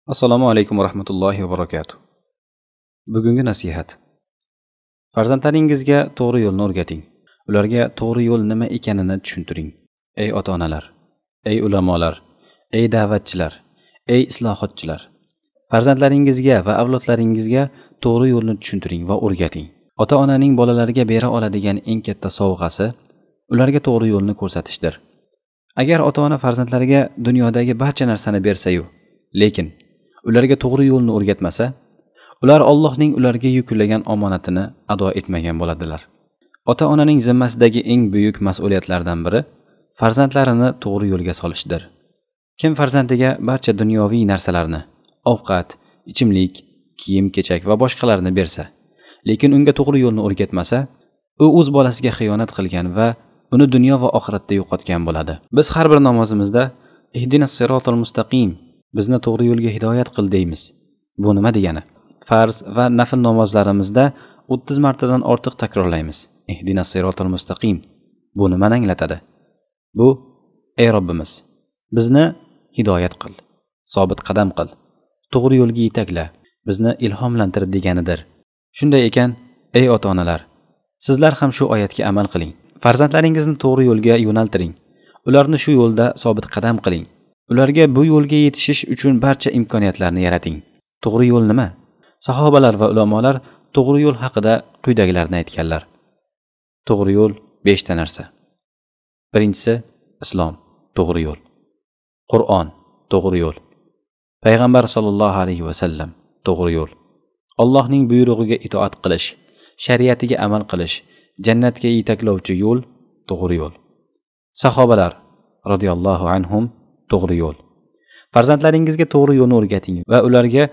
Assalomu alaykum va rahmatullohi va barakatuh. Bugungi nasihat. Farzandlaringizga to'g'ri yo'lni o'rgating. Ularga to'g'ri yo'l nima ekanini tushuntiring. Ey ota-onalar, ey ulamolar, ey da'vatchilar, ey islohotchilar. Farzandlaringizga va avlodlaringizga to'g'ri yo'lni tushuntiring va o'rgating. Ota-onaning bolalariga bera oladigan eng katta sovg'asi ularga to'g'ri yo'lni ko'rsatishdir. Agar ota-ona farzandlariga dunyodagi barcha narsani bersa-yu, lekin ularga to'g'ri yo'lni o'rgatmasa, ular Allohning ularga yuklagan omonatini ado etmagan bo'ladilar. Ota-onaning zimmasidagi eng buyuk mas'uliyatlardan biri farzandlarini to'g'ri yo'lga solishdir. Kim farzandiga barcha dunyoviy narsalarni, ovqat, ichimlik, kiyim-kechak va boshqalarni bersa, lekin unga to'g'ri yo'lni o'rgatmasa, u o'z bolasiga xiyonat qilgan va uni dunyo va oxiratda yo'qotgan bo'ladi. Biz har bir namozimizda ihdinas sirotal mustaqim, bizni to'g'ri yo'lga hidoyat qil deymiz. Bu nima degani? Farz va nafl namozlarimizda 30 martadan ortiq takrorlaymiz. Ihdinas sirotal mustaqim. Bu nimani anglatadi? Bu ey Robbimiz, bizni hidoyat qil, sobit qadam qil, to'g'ri yo'lga yetakla, bizni ilhomlantir deganidir. Shunday ekan, ey ota-onalar, sizlar ham shu oyatga amal qiling. Farzandlaringizni to'g'ri yo'lga yo'naltiring. Ularni shu yo'lda sobit qadam qiling. Ularga bu yo'lga yetishish uchun barcha imkoniyatlarni yarating. To'g'ri yo'l nima? Sahobalar va ulamolar to'g'ri yo'l haqida quyidagilarni aytganlar. To'g'ri yo'l 5 ta narsa. Birinchisi islom, to'g'ri yo'l. Qur'on, to'g'ri yo'l. Payg'ambar sollallohu alayhi va sallam, to'g'ri yo'l. Allohning buyrug'iga itoat qilish, shariatiga amal qilish, jannatga yetaklovchi yo'l, to'g'ri yo'l. Sahobalar radhiyallohu anhum, to'g'ri yo'l. Farzandlaringizga to'g'ri yo'lni o'rgating va ularga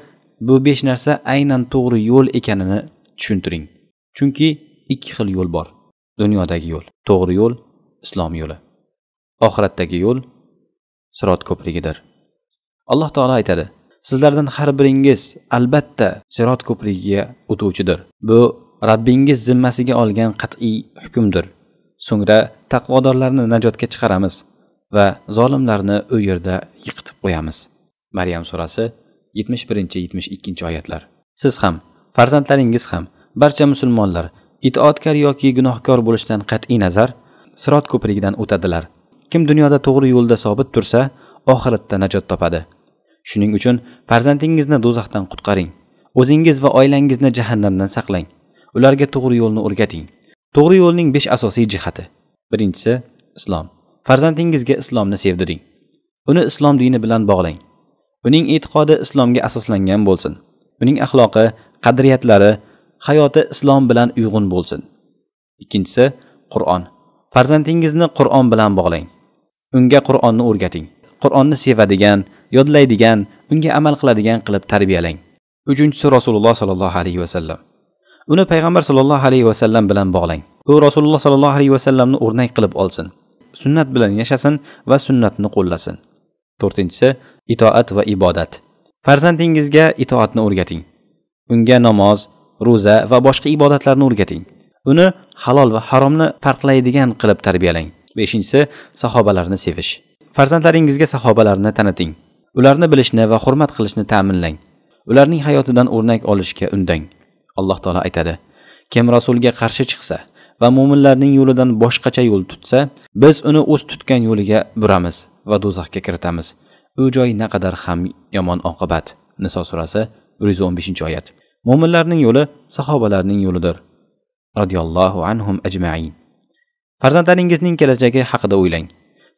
bu 5 narsa aynan to'g'ri yo'l ekanini tushuntiring. Chunki ikki xil yo'l bor. Dunyodagi yo'l, to'g'ri yo'l, islom yo'li. Oxiratdagi yo'l sirot ko'prigidir. Alloh taolo aytadi: "Sizlardan har biringiz albatta sirot ko'prigiga o'tuvchidir. Bu Rabbingiz zimmasiga olgan qat'iy hukmdir. So'ngra taqvodorlarni najotga chiqaramiz va zolimlarni u yerda yiqitib qo'yamiz." Maryam surasi 71-72 oyatlar. Siz ham, farzandlaringiz ham, barcha musulmonlar itoatkor yoki gunohkor bo'lishdan qat'iy nazar sirot ko'prigidan o'tadilar. Kim dunyoda to'g'ri yo'lda sobit tursa, oxiratda najot topadi. Shuning uchun farzandingizni do'zaxdan qutqaring. O'zingiz va oilangizni jahannamdan saqlang. Ularga to'g'ri yo'lni o'rgating. To'g'ri yo'lning 5 asosiy jihati. Birinchisi islom. Farzandingizga islomni sevdiring. Uni islom dini bilan bog'lang. Uning e'tiqodi islomga asoslangan bo'lsin. Uning axloqi, qadriyatlari, hayoti islom bilan uyg'un bo'lsin. Ikkinchisi Qur'on. Farzandingizni Qur'on bilan bog'lang. Unga Qur'onni o'rgating. Qur'onni sevadigan, yodlaydigan, unga amal qiladigan qilib tarbiyalang. Uchinchisi Rasululloh sallallohu alayhi va sallam. Uni payg'ambar sallallohu alayhi va sallam bilan bog'lang. U Rasululloh sallallohu alayhi va sallamni o'rnak qilib olsin. Sunnat bilan yashasin va sunnatni qo'llasin. To'rtinchisi itoat va ibodat. Farzandingizga itoatni o'rgating. Unga namoz, ro'za va boshqa ibodatlarni o'rgating. Uni halol va haromni farqlaydigan qilib tarbiyalang. Beshinchisi sahobalarni sevish. Farzandlaringizga sahobalarni taniting. Ularni bilishni va hurmat qilishni ta'minlang. Ularning hayotidan o'rnak olishga undang. Alloh taolo aytadi: "Kim rasulga qarshi chiqsa va mu'minlarning yo'lidan boshqacha yo'l tutsa, biz uni o'z tutgan yo'liga buramiz va do'zaxga kiritamiz. U joy naqadar ham yomon oqibat." Niso surasi 115-oyat. Mu'minlarning yo'li sahobalarning yo'lidir. Radiyallohu anhum ajma'in. Farzandlaringizning kelajagi haqida o'ylang.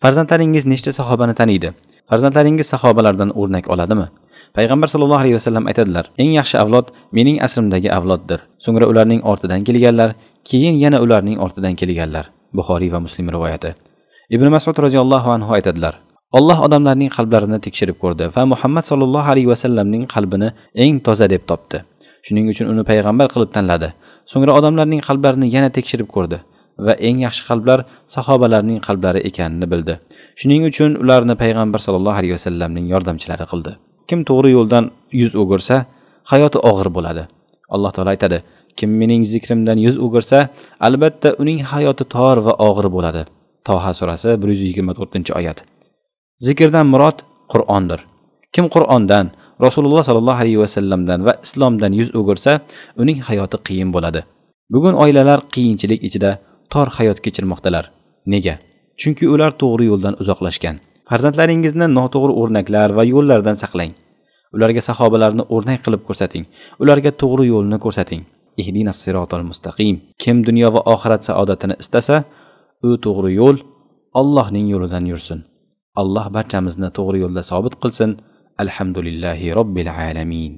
Farzandlaringiz nechta sahobani taniydi? Farzandlaringiz sahobalardan o'rnak oladimi? Payg'ambar sallallohu alayhi vasallam aytadilar: "Eng yaxshi avlod mening asrimdagi avloddir. So'ngra ularning ortidan kelganlar, keyin yana ularning ortidan kelganlar." Buxoriy va Muslim rivoyati. Ibn Mas'ud radhiyallohu anhu aytadilar: "Alloh odamlarning qalblarini tekshirib ko'rdi va Muhammad sallallohu alayhi vasallamning qalbini eng toza deb topdi. Shuning uchun uni payg'ambar qilib tanladi. So'ngra odamlarning qalblarini yana tekshirib ko'rdi va eng yaxshi qalblar sahobalarning qalblari ekanini bildi. Shuning uchun ularni payg'ambar sallallohu alayhi vasallamning yordamchilari qildi. Kim to'g'ri yo'ldan yuz o'girsa, hayoti og'ir bo'ladi." Alloh taolo aytadi: "Kim mening zikrimdan yuz o'girsa, albatta uning hayoti tor va og'ir bo'ladi." Toha surasi 124-oyat. Zikrdan murod Qur'ondir. Kim Qur'ondan Rasululloh sollallohu alayhi vasallamdan va islomdan yuz o'girsa, uning hayoti qiyin bo'ladi. Bugun oilalar qiyinchilik ichida tor hayot kechirmoqdalar. Nega? Chunki ular to'g'ri yo'ldan uzoqlashgan. Farzandlaringizni noto'g'ri o'rnaklar va yo'llardan saqlang. Ularga sahobalarni o'rnak qilib ko'rsating. Ularga to'g'ri yo'lni ko'rsating. Ihdinas siratal mustaqim. Kim dunyo va oxirat saodatini istasa, u to'g'ri yo'l Allohning yo'lidan yursin. Alloh barchamizni to'g'ri yo'lda sobit qilsin. Alhamdulillahi robbil alamin.